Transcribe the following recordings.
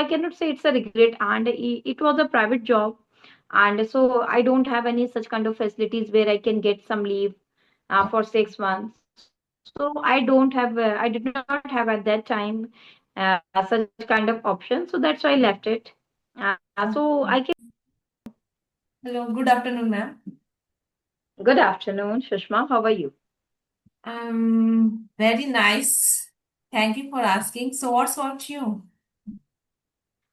I cannot say it's a regret. And it was a private job, and so I don't have any such kind of facilities where I can get some leave for 6 months. So I did not have at that time such kind of option. So that's why I left it. So I can. Hello, good afternoon, ma'am. Good afternoon, Sushma. How are you? Very nice. Thank you for asking. So, what's about you?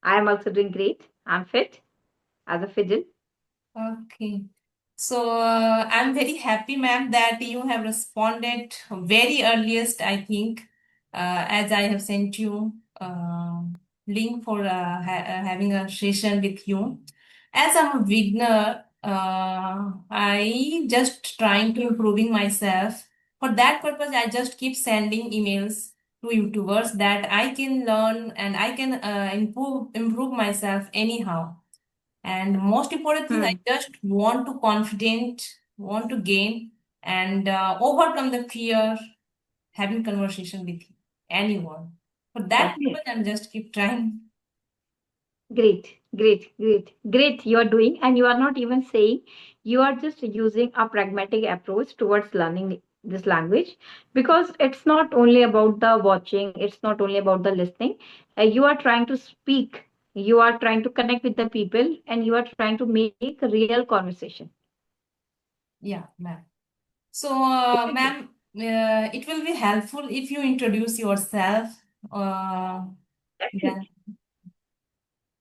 I am also doing great. I'm fit as a fiddle. Okay. So, I'm very happy, ma'am, that you have responded very earliest, I think, as I have sent you link for having a session with you. As I'm a beginner, I just trying to improving myself. For that purpose, I just keep sending emails to YouTubers that I can learn and I can improve myself anyhow. And most important thing, I Hmm. just want to confident, want to gain and overcome the fear having conversation with anyone. For that purpose, Definitely. I'm just keep trying. Great. You are doing, and you are not even saying, you are just using a pragmatic approach towards learning this language, because it's not only about the watching, it's not only about the listening. You are trying to speak, you are trying to connect with the people, and you are trying to make a real conversation. Yeah, ma'am. So, Definitely. ma'am, it will be helpful if you introduce yourself. Uh, then, Definitely.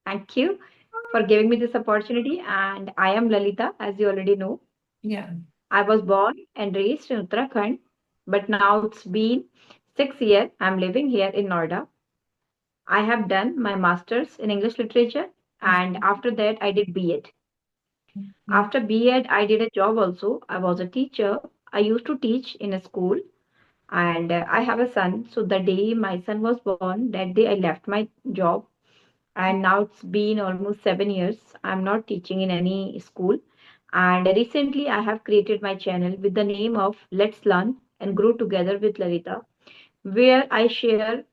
Thank you for giving me this opportunity. And I am Lalita, as you already know. yeah. I was born and raised in Uttarakhand, but now it's been 6 years I'm living here in Noida. I have done my master's in English literature, and after that I did B.Ed. Okay. After B.Ed, I did a job also. I was a teacher. I used to teach in a school, and I have a son. So the day my son was born, that day I left my job, and now it's been almost 7 years. I'm not teaching in any school. And recently, I have created my channel with the name of Let's Learn and Grow Together with Lalita, where I share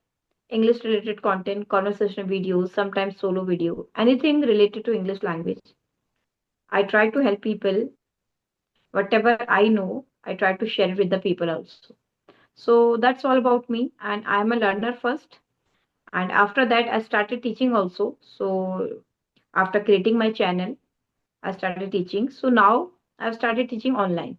English related content, conversational videos, sometimes solo video, anything related to English language. I try to help people. Whatever I know, I try to share it with the people also. So that's all about me. And I'm a learner first. And after that, I started teaching also. So after creating my channel, I started teaching. So now I've started teaching online.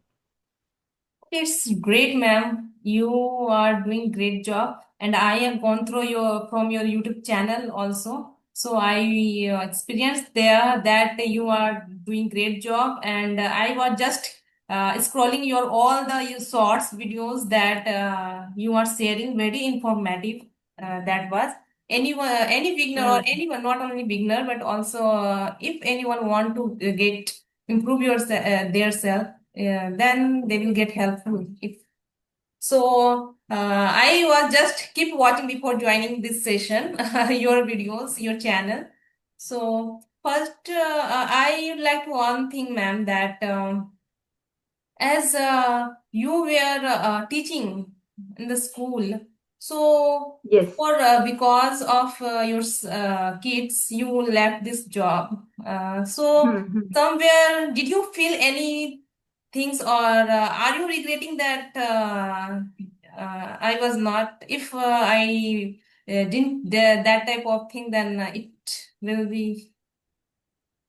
It's great, ma'am. You are doing great job, and I have gone through your from your YouTube channel also. So I experienced there that you are doing great job, and I was just scrolling your all the your shorts videos that you are sharing. Very informative. That was anyone, any beginner or Hmm. anyone, not only beginner, but also if anyone want to get improve your their self, then they will get helpful. If so, I was just keep watching before joining this session, your videos, your channel. So first, I would like to one thing, ma'am, that as you were teaching in the school, so Yes. for because of your kids, you left this job. So Hmm. Hmm. somewhere, did you feel any things, or are you regretting that I was not? If I didn't that type of thing, then it will be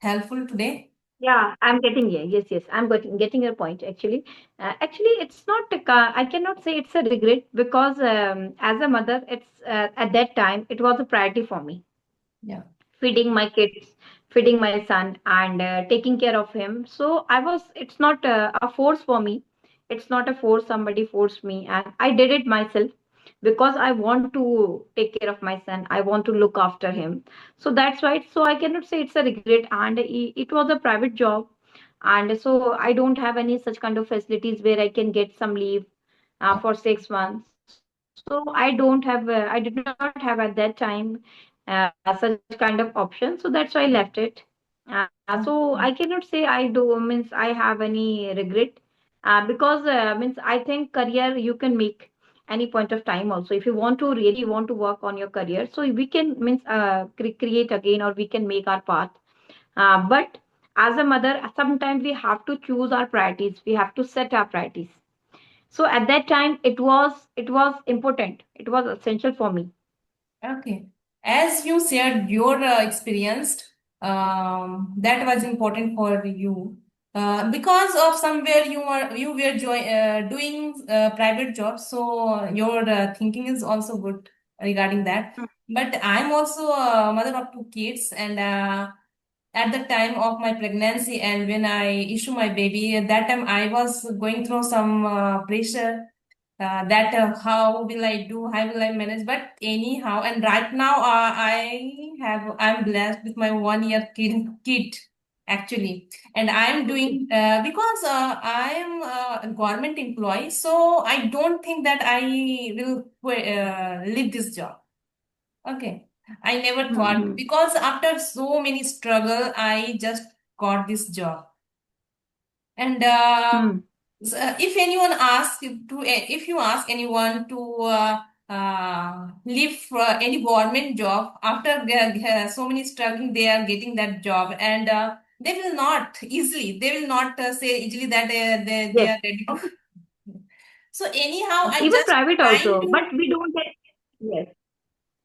helpful today. Yeah, I'm getting you. Yes. I'm getting your point. Actually, it's not. I cannot say it's a regret, because as a mother, it's at that time it was a priority for me. Yeah. Feeding my kids, feeding my son, and taking care of him. So I was. It's not a force for me. It's not a force. Somebody forced me, and I did it myself because I want to take care of my son. I want to look after him. So that's why. So I cannot say it's a regret, and it was a private job, and so I don't have any such kind of facilities where I can get some leave for 6 months. So I did not have at that time such kind of option. So that's why I left it. So I cannot say I do means I have any regret, because means I think career you can make any point of time also. If you want to really want to work on your career, so we can means create again, or we can make our path. But as a mother, sometimes we have to choose our priorities. We have to set our priorities. So at that time, it was important. It was essential for me. Okay. As you shared your experience, that was important for you. Because of somewhere you were doing private jobs, so your thinking is also good regarding that. But I'm also a mother of two kids, and at the time of my pregnancy and when I issue my baby, at that time I was going through some pressure, that how will I do, how will I manage? But anyhow, and right now I'm blessed with my 1 year kid actually, and I'm Okay. doing because I am a government employee, so I don't think that I will leave this job. Okay. I never thought, Mm-hmm. because after so many struggle, I just got this job. And if anyone asks you to, if you ask anyone to leave any government job after so many struggling, they are getting that job, and they will not easily, they will not say easily that they Yes. are ready to. So anyhow, I Even just private trying also, but to, we don't get. Yes.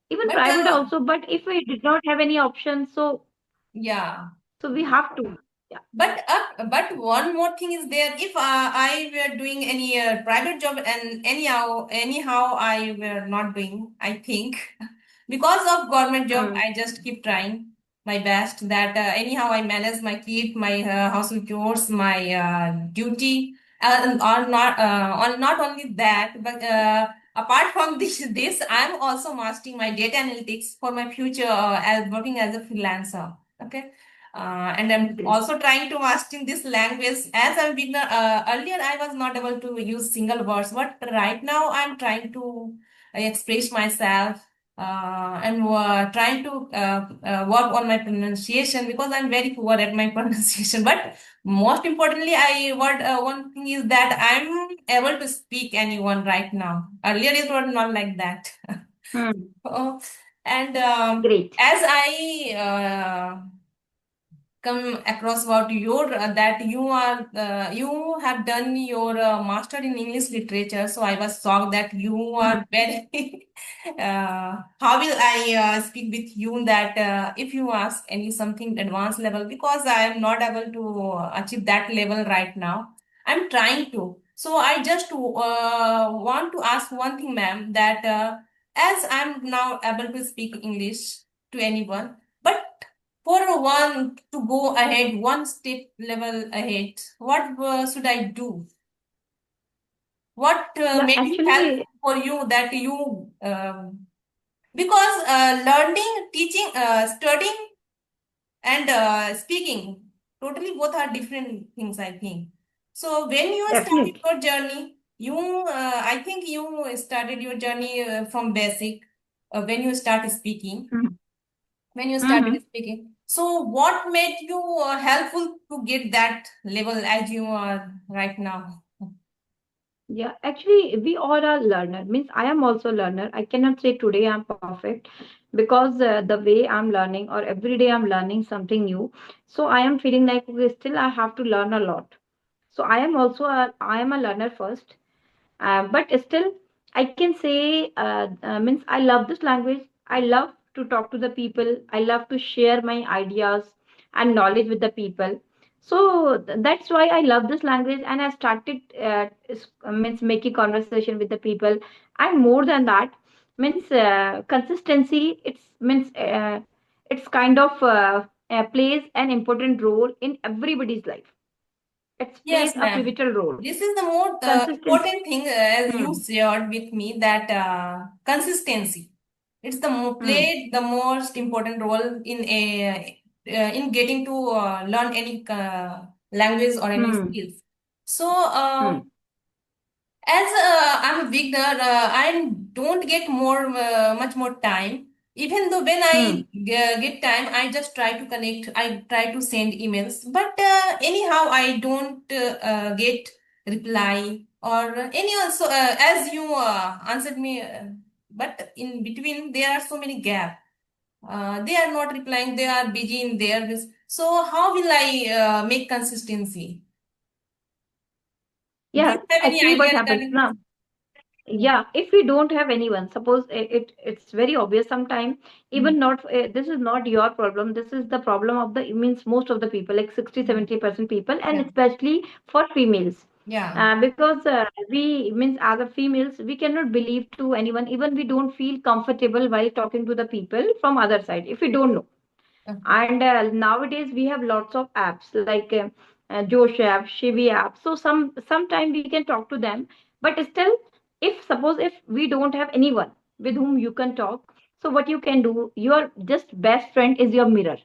Even but private also, but if we did not have any option, yeah. so we have to. Yeah. But one more thing is there. If I were doing any private job, and anyhow I were not doing, I think, because of government job, Mm. I just keep trying my best. That anyhow I manage my kid, my household chores, my duty, on not only that, but apart from this, I'm also mastering my data analytics for my future as working as a freelancer. Okay. And I'm Great. also trying to mastering this language. As a beginner, earlier I was not able to use single words, but right now I'm trying to express myself, and trying to work on my pronunciation, because I'm very poor at my pronunciation. But most importantly, I what one thing is that I'm able to speak anyone right now. Earlier it was not like that. Mm. Oh, and Great. as I come across about your that you have done your master in English literature, so I was shocked that you Mm. are very how will I speak with you that if you ask any something advanced level, because I am not able to achieve that level right now. I'm trying to, so I just want to ask one thing, ma'am, that as I'm now able to speak English to anyone, but for one to go ahead, one step level ahead, what should I do? What Yeah, made you help actually, for you that you because learning, teaching, studying, and speaking totally both are different things, I think. So when you started definitely. your journey, you I think you started your journey from basic when you started speaking. Mm. When you started Mm-hmm. speaking. So, what made you helpful to get that level as you are right now? Yeah, actually, we all are learner. Means I am also learner. I cannot say today I'm perfect, because the way I'm learning, or every day I'm learning something new. So I am feeling like, okay, still I have to learn a lot. So I am a learner first. But still, I can say, means I love this language. I love to talk to the people. I love to share my ideas and knowledge with the people. So that's why I love this language, and I started means making conversation with the people. And more than that, means consistency. It's kind of plays an important role in everybody's life. It plays Yes, a ma'am. pivotal role. This is the more Consistency. important thing, as you Hmm. shared with me, that consistency. It's the Hmm. played the most important role in getting to learn any language or any Hmm. skills. So, Hmm. as I'm a beginner, I don't get much more time. Even though when I Hmm. get time, I just try to connect. I try to send emails, but anyhow, I don't get reply or any also, as you answered me, but in between there are so many gaps. They are not replying, they are busy in their business. So how will I make consistency? Do you Yeah, have any actually, idea what happens regarding this? now? Yeah, if we don't have anyone, suppose it's very obvious sometime, Mm, even not this is not your problem, this is the problem of the means most of the people, like 60 mm. 70% people, and Yeah, especially for females. yeah. Because we means as a females we cannot believe to anyone, even we don't feel comfortable while talking to the people from other side if we don't know. Okay. And nowadays we have lots of apps like Josh app, Shivi app. So sometime we can talk to them, but still, if suppose if we don't have anyone with whom you can talk, so what you can do, your just best friend is your mirror.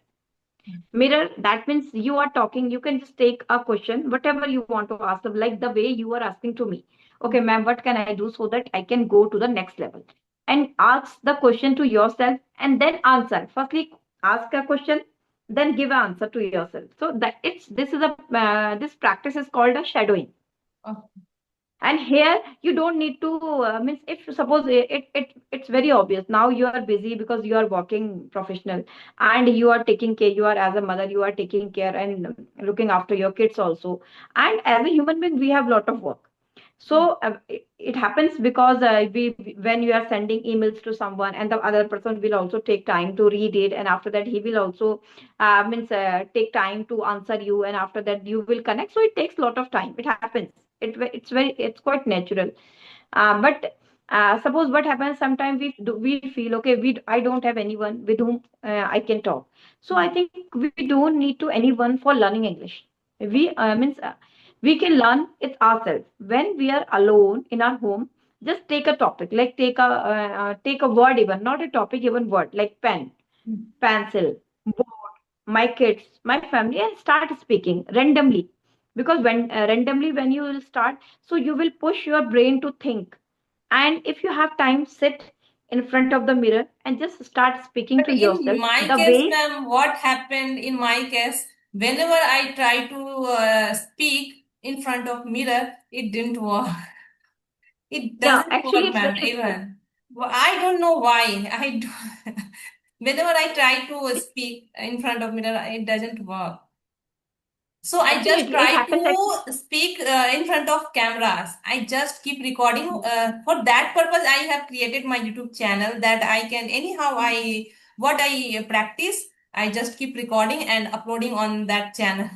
Mirror, that means you are talking, you can just take a question, whatever you want to ask, like the way you are asking to me. Okay, ma'am, what can I do so that I can go to the next level? And ask the question to yourself and then answer. Firstly, ask a question, then give an answer to yourself. So that it's this is a this practice is called a shadowing. Oh, And here you don't need to means if suppose it's very obvious now you are busy because you are working professional and you are taking care, you are as a mother you are taking care and looking after your kids also, and as a human being we have lot of work. So it happens because we when you are sending emails to someone and the other person will also take time to read it, and after that he will also means take time to answer you, and after that you will connect, so it takes a lot of time. It happens. It's quite natural. But suppose what happens sometimes we feel okay, I don't have anyone with whom I can talk. So I think we don't need to anyone for learning English. We means we can learn it ourselves when we are alone in our home. Just take a topic, like take a word, even not a topic, even word like pen, mm. pencil, board, my kids, my family, and start speaking randomly. Because when randomly when you will start, so you will push your brain to think. And if you have time, sit in front of the mirror and just start speaking But to in yourself my the case, way. ma'am, what happened in my case, whenever I try to speak in front of mirror, it didn't work. It Yeah, doesn't actually work, it's very ma'am, simple. even. I don't know why. I do. Whenever I try to speak in front of mirror, it doesn't work. So I Actually just it try happens actually. to speak in front of cameras. I just keep recording. For that purpose, I have created my YouTube channel that I can anyhow I what I practice. I just keep recording and uploading on that channel.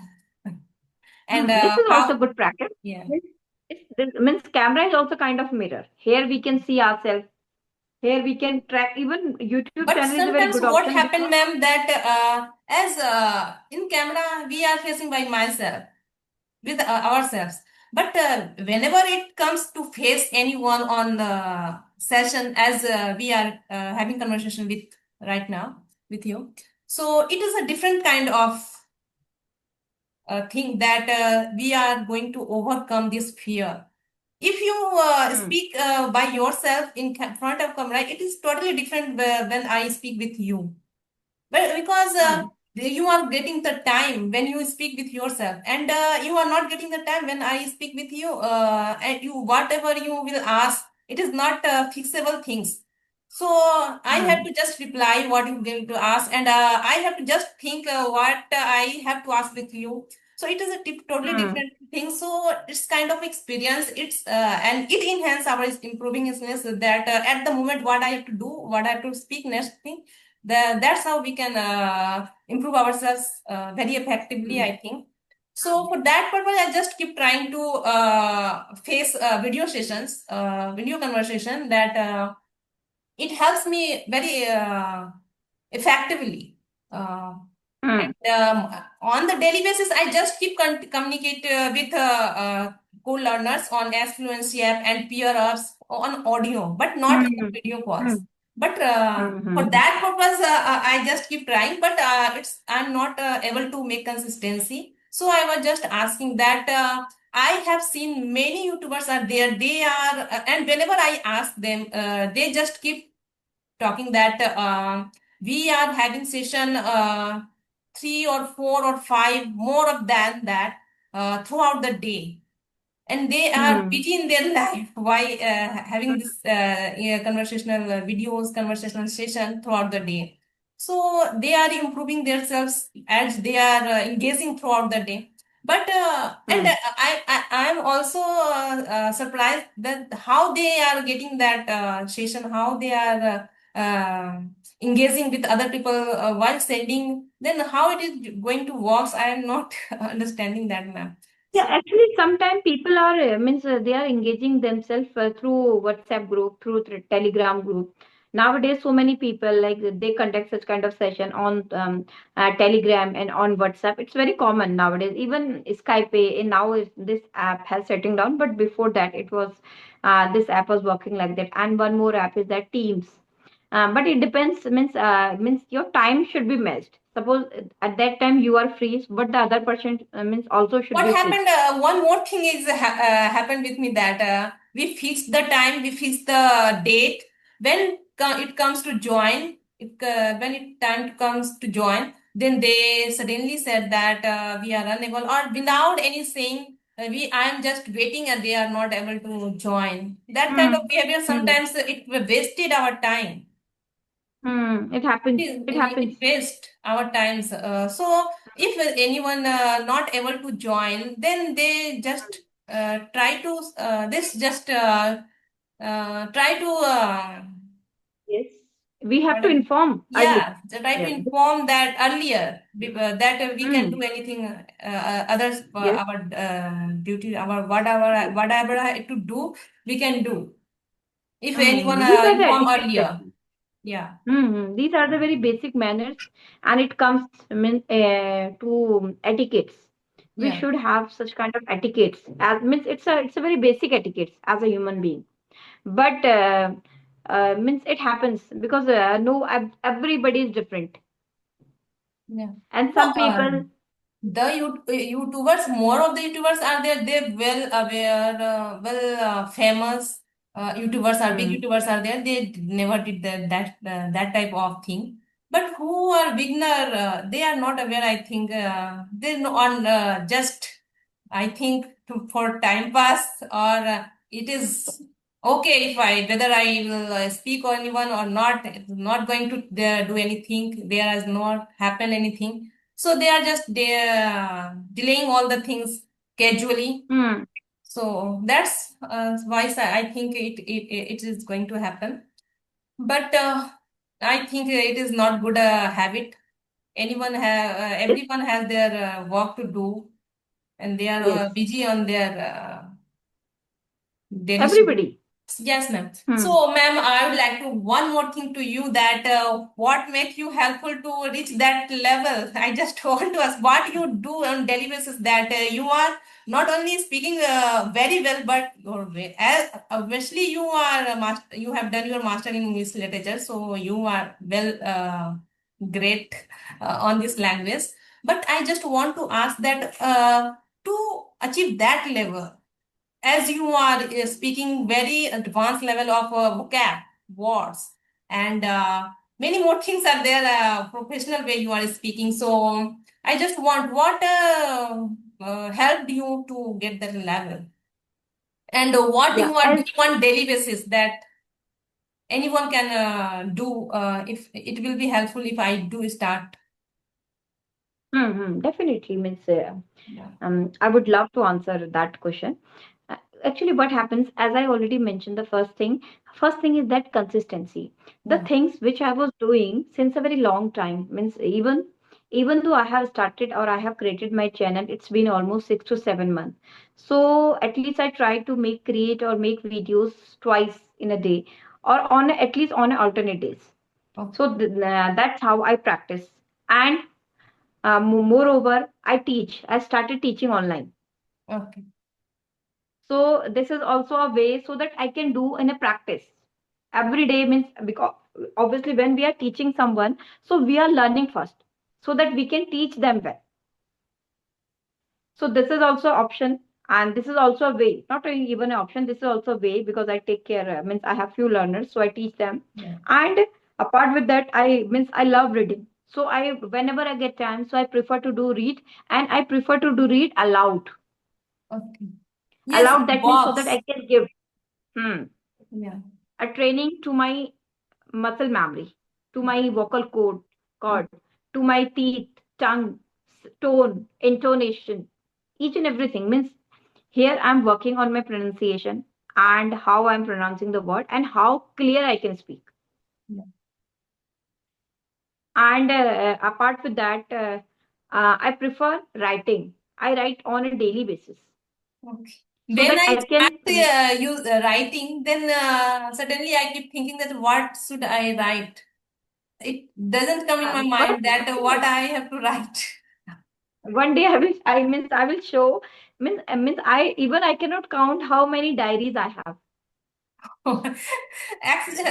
And This is also how? good practice. Yeah. This means camera is also kind of mirror. Here we can see ourselves. Here we can track. Even YouTube But channel is a very sometimes good what option happened, because ma'am, that as in camera we are facing by myself with ourselves. But whenever it comes to face anyone on the session, as we are having conversation with right now with you, so it is a different kind of thing that we are going to overcome this fear. If you hmm, speak by yourself in front of camera, it is totally different when I speak with you. But because hmm, you are getting the time when you speak with yourself, and you are not getting the time when I speak with you, and you whatever you will ask, it is not fixable things. So I have hmm, to just reply what you're going to ask, and I have to just think what I have to ask with you. So it is a totally hmm, different thing. So it's kind of experience. It's and it enhance our improving skills that at the moment what I have to do, what I have to speak next thing that's how we can improve ourselves very effectively, hmm, I think. So for that purpose, I just keep trying to face video sessions, video conversation that it helps me very effectively. hmm, And on the daily basis, I just keep communicate with co-learners on Fluency app and peer apps on audio, but not in hmm, video calls. hmm, But hmm, for hmm, that purpose, I just keep trying, but it's I'm not able to make consistency. So I was just asking that I have seen many YouTubers are there. They are, and whenever I ask them, they just keep talking that we are having session three or four or five more of than that throughout the day. and they are Hmm. busy in their life. Why having this yeah, conversational videos, conversational session throughout the day? So they are improving themselves as they are engaging throughout the day. But and Hmm. I am also surprised that how they are getting that session, how they are engaging with other people while sending. Then how it is going to work? I am not understanding that, ma'am. Yeah, So. actually, sometimes people are means they are engaging themselves through WhatsApp group, through Telegram group. Nowadays, so many people like they conduct such kind of session on Telegram and on WhatsApp. It's very common nowadays. Even Skype, and now this app has setting down. But before that, it was this app was working like that. And one more app is that Teams. But it depends. Means your time should be matched. Suppose at that time you are free, but the other person means also should What be free. happened? One more thing is happened with me that we fixed the time, we fixed the date. When it comes to join, when it time comes to join, then they suddenly said that we are unable, or without any saying, we I am just waiting and they are not able to join. That kind of Hmm. behavior Hmm. sometimes it wasted our time. Hmm. It happens. It It happens. waste our times. So if anyone not able to join, then they just try to this just try to Yes. We have what to is- inform early. yeah, try to Yeah. inform that earlier that we can do Hmm. anything others Yes. our duty, our whatever I have to do, we can do if anyone Hmm. These are the inform etiquettes earlier. actually. Yeah, Hmm. These are the very basic manners, and it comes to etiquettes. We yeah. should have such kind of etiquettes. As means it's a very basic etiquettes as a human being. But means it happens because no everybody is different, Yeah. and No, some people. the YouTubers, more of the YouTubers are there. They're well aware, famous YouTubers are big Hmm. YouTubers are there. They never did that type of thing. But who are beginner, they are not aware. I think they're on just. I think for time pass or it is okay if I whether I will speak on anyone or not. It's not going to do anything. There has not happened anything, so they are just delaying all the things casually. Hmm. So that's why I think it is going to happen. But I think it is not good habit. Everyone has their work to do, and they are Yes. busy on their daily schedule. Everybody. Yes, ma'am. Hmm. So, ma'am, I would like to one more thing to you that what makes you helpful to reach that level? I just want to ask what you do on daily basis that you are not only speaking very well, but as obviously you are a master, you have done your master in English literature, so you are well great on this language. But I just want to ask that to achieve that level as you are speaking very advanced level of vocab words and many more things are there professional way you are speaking, so I just want what helped you to get that level, and what Yeah. you are As doing on daily basis that anyone can do if it will be helpful if I do start. definitely means Yeah, I would love to answer that question. Actually, what happens, as I already mentioned, the first thing is that consistency. The yeah. things which I was doing since a very long time means even though I have started or I have created my channel, it's been almost 6 to 7 months. So at least I try to create or make videos twice in a day or on at least on alternate days. Okay. So that's how I practice. And moreover, I teach. I started teaching online. Okay. So this is also a way so that I can do in a practice. Every day means because obviously when we are teaching someone, so we are learning first so that we can teach them well. So this is also option, and this is also a way, not really even an option. This is also a way because I take care. Means I have few learners, so I teach them. Yeah. And apart with that, I love reading. So I whenever I get time, so I prefer to do read, and I prefer to do read aloud. Okay. Yes, Allowed, that means so that box. I can give hmm, Yeah. a training to my muscle memory, to my vocal cord, to my teeth, tongue, tone, intonation, each and everything. Means here I'm working on my pronunciation and how I'm pronouncing the word and how clear I can speak. Yeah. And apart with that, I prefer writing. I write on a daily basis Okay. so When that I I start can. use writing, then suddenly I keep thinking that what should I write? It doesn't come in my But mind that what I have to write. one day I will. I means I will show. Means I cannot count how many diaries I have. Actually,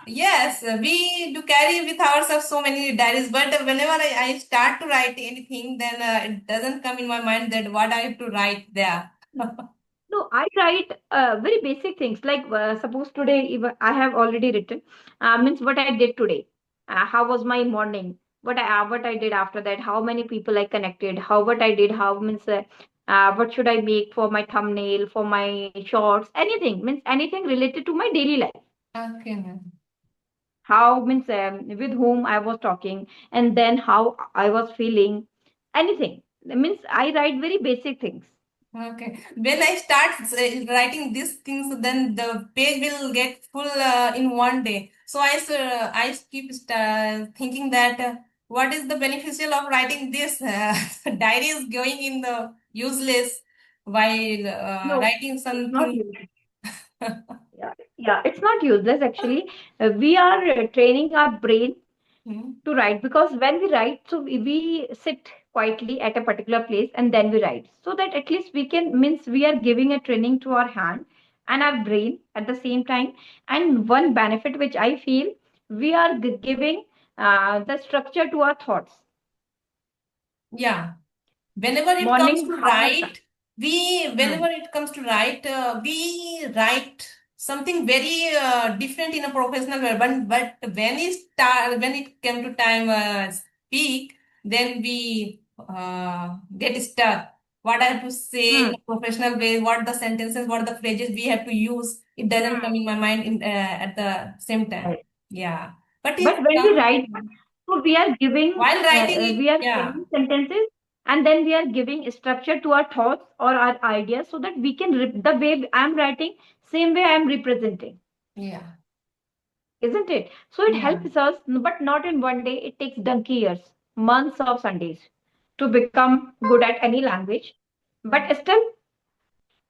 yes, we do carry with ourselves so many diaries, but whenever I start to write anything, then it doesn't come in my mind that what I have to write there. No, I write very basic things like suppose today if I have already written means what I did today, how was my morning, what I did after that, how many people I connected, how what I did, how means what should I make for my thumbnail, for my shorts, anything means anything related to my daily life. Okay, ma'am. How means with whom I was talking, and then how I was feeling, anything. Means I write very basic things. Okay. When I start writing these things, then the page will get full in one day. So I keep thinking that what is the beneficial of writing this? Diary is going in the useless while No, writing it's not something. useless. Yeah, it's not useless actually. We are training our brain Hmm. to write because when we write, so we sit quietly at a particular place and then we write. So that at least we can, means we are giving a training to our hand and our brain at the same time. And one benefit which I feel, we are giving the structure to our thoughts. Yeah. Whenever it comes Morning, to how my write, whenever hmm, it comes to write, we write something very different in a professional way. But when it came to time speak, then we get stuck. What I have to say in hmm, a professional way, what the sentences, what the phrases we have to use, it doesn't come hmm. in my mind at the same time. Right. Yeah, but But it when we comes write, so we are giving, while writing it. we are Yeah. framing sentences, and then we are giving structure to our thoughts or our ideas, so that we can the way I'm writing, same way I'm representing, Yeah. isn't it? So it Yeah. helps us, but not in one day. It takes donkey years, months of Sundays to become good at any language. But still,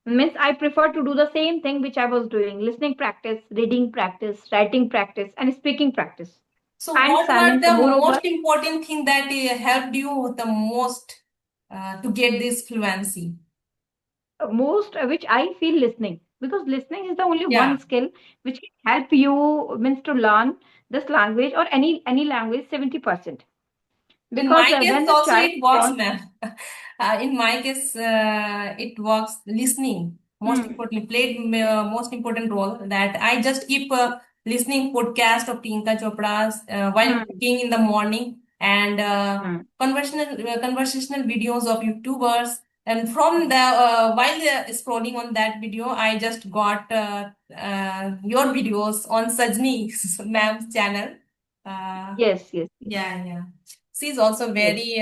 means I prefer to do the same thing which I was doing: listening practice, reading practice, writing practice, and speaking practice, So, and what were silence. the Moreover, most important thing that helped you the most to get this fluency? most which I feel, listening, because listening is the only Yeah. one skill which can help you means to learn this language or any language 70%. In Because my case, when the also child it is works, born, ma'am. In my case, it works listening. Most hmm, importantly, played most important role that I just keep listening podcast of Priyanka Chopra's while hmm, cooking in the morning and hmm, conversational videos of YouTubers. And from the while scrolling on that video, I just got your videos on Sajni ma'am's channel. Uh, yes, yes, yes, yeah, yeah. She's also yes, very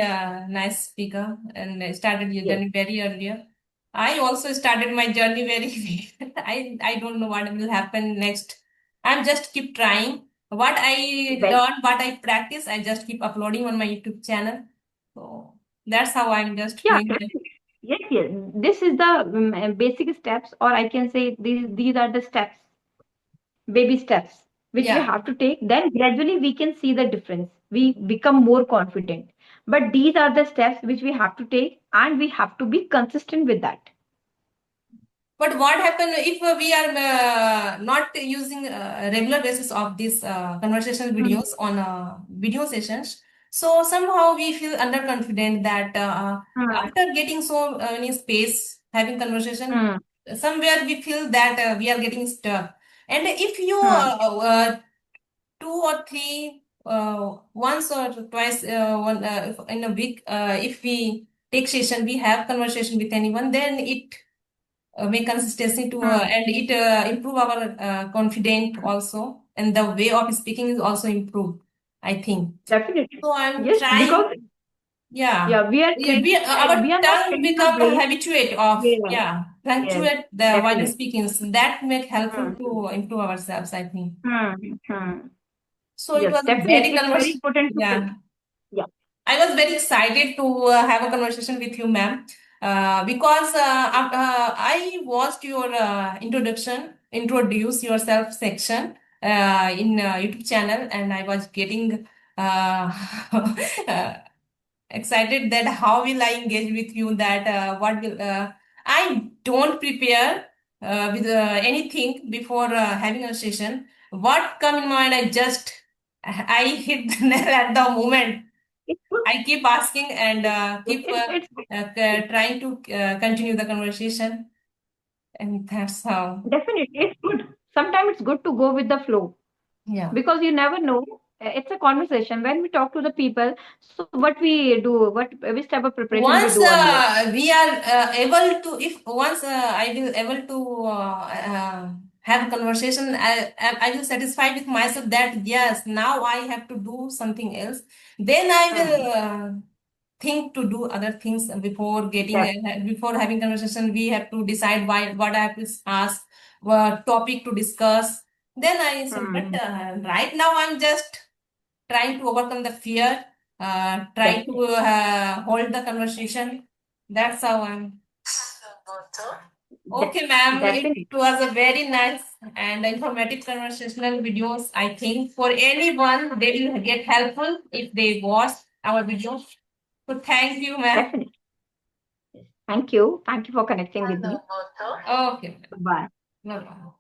nice speaker and started your yes, journey very earlier. I also started my journey very late. I don't know what will happen next. I'm just keep trying. What I well, learn, what I practice, I just keep uploading on my YouTube channel. So that's how I'm just yeah, doing it. yes, yes. This is the basic steps, or I can say these are the steps, baby steps which we Yeah. have to take. Then gradually we can see the difference, we become more confident. But these are the steps which we have to take, and we have to be consistent with that. But what happen if we are not using regular basis of these conversational Hmm, videos on video sessions? So somehow we feel underconfident that hmm, after getting so many space having conversation, hmm, somewhere we feel that we are getting stuck. And if you hmm, two or three once or twice in a week, if we take session, we have conversation with anyone, then it make consistency to Hmm. and it improve our confidence also, and the way of speaking is also improved, I think. Definitely. So I'm Yes, trying. because Yeah. yeah, we are Yeah, trained. our We are not tongue trained the become brain. habituate of, Yeah. yeah, Yes. punctuate the while Definitely. speaking. So that make helpful Hmm. to improve ourselves, I think. Hmm. Hmm. So it Yes, was a very definitely. It's very important to yeah. yeah. I was very excited to have a conversation with you, ma'am, because I watched your introduce yourself section in YouTube channel, and I was getting uh, excited that how will I engage with you, that what will I don't prepare with anything before having a session. What come in mind, I hit the nail at the moment. It's good. I keep asking and Yes, keep it's good. trying to continue the conversation, and that's how. Definitely. It's good. Sometimes it's good to go with the flow Yeah. because you never know. It's a conversation when we talk to the people. So what we do, what which type of preparation we Once do earlier. we are able to, if once I will able to have conversation, I will satisfy with myself that yes, now I have to do something else. Then I Hmm. will think to do other things before getting Def- before having conversation. We have to decide why what I have to ask, what topic to discuss. Then I said, but hmm. right now I'm just trying to overcome the fear, try to Definitely. hold the conversation. That's how I'm. De- Okay, ma'am. It definitely. was a very nice and informative conversational videos. I think for anyone, they will get helpful if they watch our videos. So thank you, ma'am. Definitely. Thank you. Thank you for connecting with me. Okay. Bye. No problem.